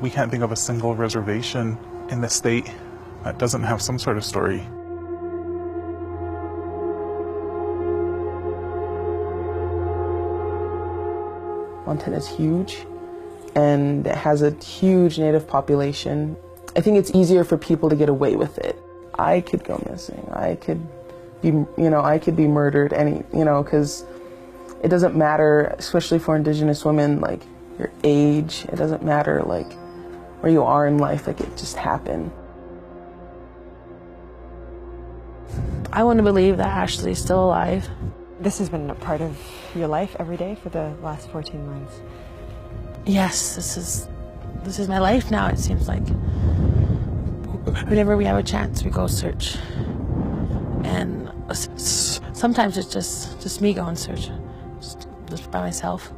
We can't think of a single reservation in the state that doesn't have some sort of story. Montana is huge and it has a huge Native population. I think it's easier for people to get away with it. I could go missing. I could be, I could be murdered, because it doesn't matter, especially for Indigenous women, like your age. It doesn't matter, like where you are in life. Like it just happened. I want to believe that Ashley is still alive. This has been a part of your life every day for the last 14 months. Yes, this is my life now, it seems like. Whenever we have a chance, we go search. And sometimes it's just me going search, just by myself.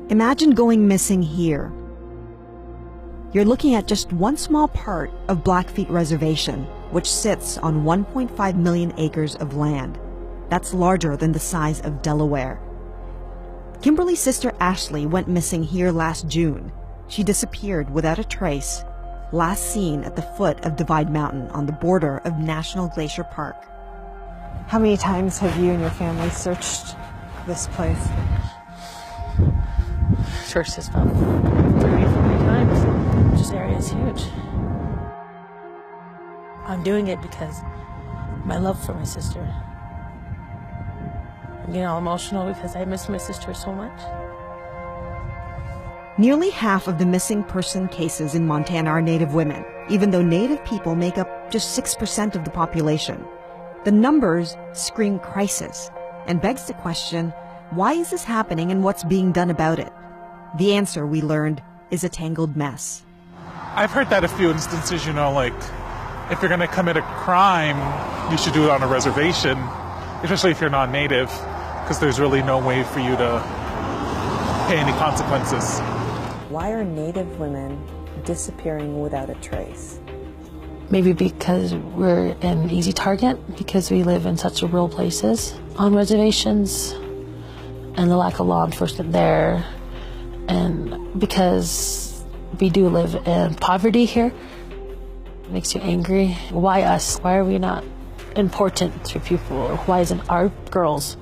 Imagine going missing here. You're looking at just one small part of Blackfeet Reservation, which sits on 1.5 million acres of land. That's larger than the size of Delaware. Kimberly's sister Ashley went missing here last June. She disappeared without a trace, last seen at the foot of Divide Mountain on the border of National Glacier Park. How many times have you and your family searched this place? Searched this about 30, 40 times. This area is huge. I'm doing it because my love for my sister. I'm getting all emotional because I miss my sister so much. Nearly half of the missing person cases in Montana are Native women, even though Native people make up just 6% of the population. The numbers scream crisis and begs the question, why is this happening and what's being done about it? The answer, we learned, is a tangled mess. I've heard that a few instances, like if you're going to commit a crime, you should do it on a reservation, especially if you're non-Native, because there's really no way for you to pay any consequences. Why are Native women disappearing without a trace? Maybe because we're an easy target, because we live in such rural places on reservations, and the lack of law enforcement there, and because we do live in poverty here. It makes you angry. Why us? Why are we not important to people? Why isn't our girls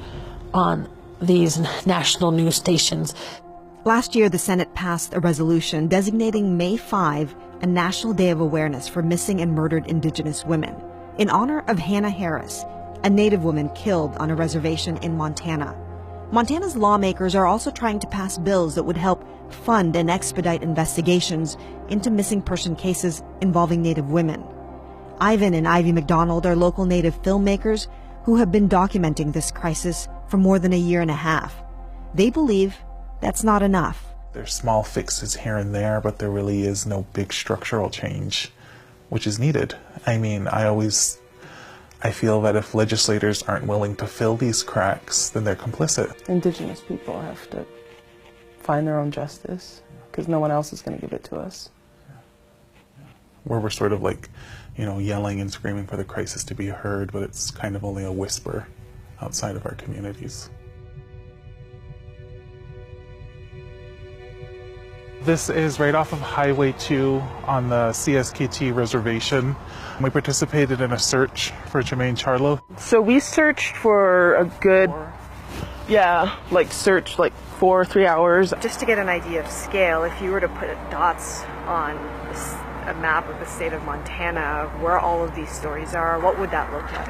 on these national news stations? Last year, the Senate passed a resolution designating May 5 a National Day of Awareness for Missing and Murdered Indigenous Women in honor of Hannah Harris, a Native woman killed on a reservation in Montana. Montana's lawmakers are also trying to pass bills that would help fund and expedite investigations into missing person cases involving Native women. Ivan and Ivy McDonald are local Native filmmakers who have been documenting this crisis for more than a year and a half. They believe that's not enough. There's small fixes here and there, but there really is no big structural change, which is needed. I feel that if legislators aren't willing to fill these cracks, then they're complicit. Indigenous people have to find their own justice because no one else is going to give it to us. Where we're sort of yelling and screaming for the crisis to be heard, but it's kind of only a whisper outside of our communities. This is right off of Highway 2 on the CSKT reservation. We participated in a search for Jermaine Charlo. So we searched for a good, 4 or 3 hours. Just to get an idea of scale, if you were to put dots on a map of the state of Montana, where all of these stories are, what would that look like?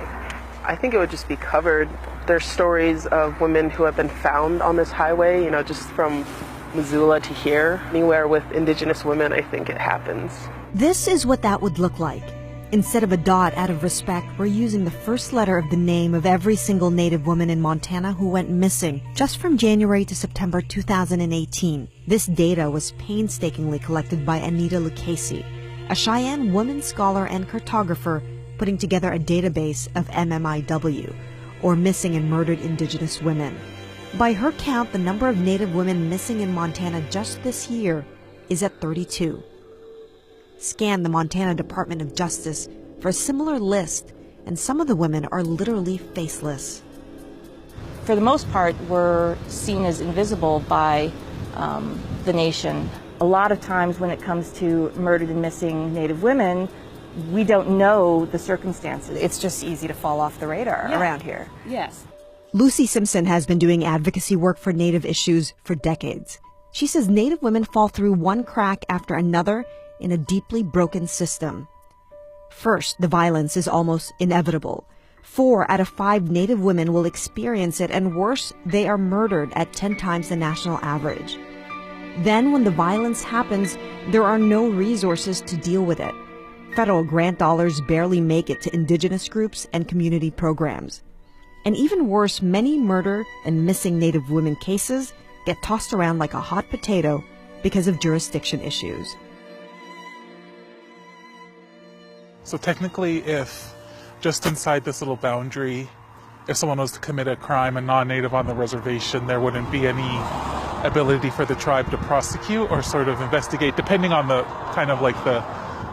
I think it would just be covered. There's stories of women who have been found on this highway, just from Missoula to here. Anywhere with Indigenous women, I think it happens. This is what that would look like. Instead of a dot, out of respect, we're using the first letter of the name of every single Native woman in Montana who went missing just from January to September 2018. This data was painstakingly collected by Anita Lucchese, a Cheyenne woman scholar and cartographer putting together a database of MMIW, or Missing and Murdered Indigenous Women. By her count, the number of Native women missing in Montana just this year is at 32. Scan the Montana Department of Justice for a similar list, and some of the women are literally faceless. for the most part, were seen as invisible by the nation. A lot of times when it comes to murdered and missing Native women, we don't know the circumstances. It's just easy to fall off the radar around here. Yes. Lucy Simpson has been doing advocacy work for Native issues for decades. She says Native women fall through one crack after another in a deeply broken system. First, the violence is almost inevitable. 4 out of 5 Native women will experience it, and worse, they are murdered at 10 times the national average. Then, when the violence happens, there are no resources to deal with it. Federal grant dollars barely make it to Indigenous groups and community programs. And even worse, many murder and missing Native women cases get tossed around like a hot potato because of jurisdiction issues. So technically, if just inside this little boundary, if someone was to commit a crime, a non-native on the reservation, there wouldn't be any ability for the tribe to prosecute or sort of investigate, depending on the kind of like the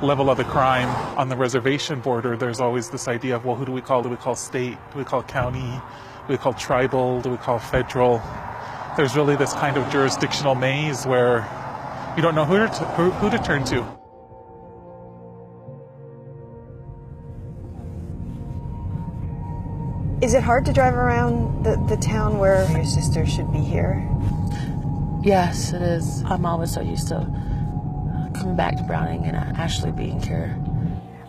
level of the crime. On the reservation border, there's always this idea of, well, who do we call? Do we call state? Do we call county? Do we call tribal? Do we call federal? There's really this kind of jurisdictional maze where you don't know who to turn to. Is it hard to drive around the town where your sister should be here? Yes, it is. I'm always so used to coming back to Browning and Ashley being here.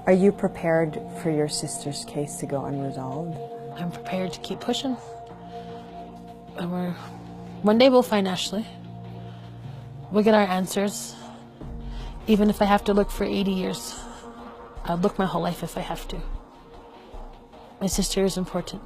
Are you prepared for your sister's case to go unresolved? I'm prepared to keep pushing. And one day we'll find Ashley. We'll get our answers. Even if I have to look for 80 years, I'll look my whole life if I have to. My sister is important.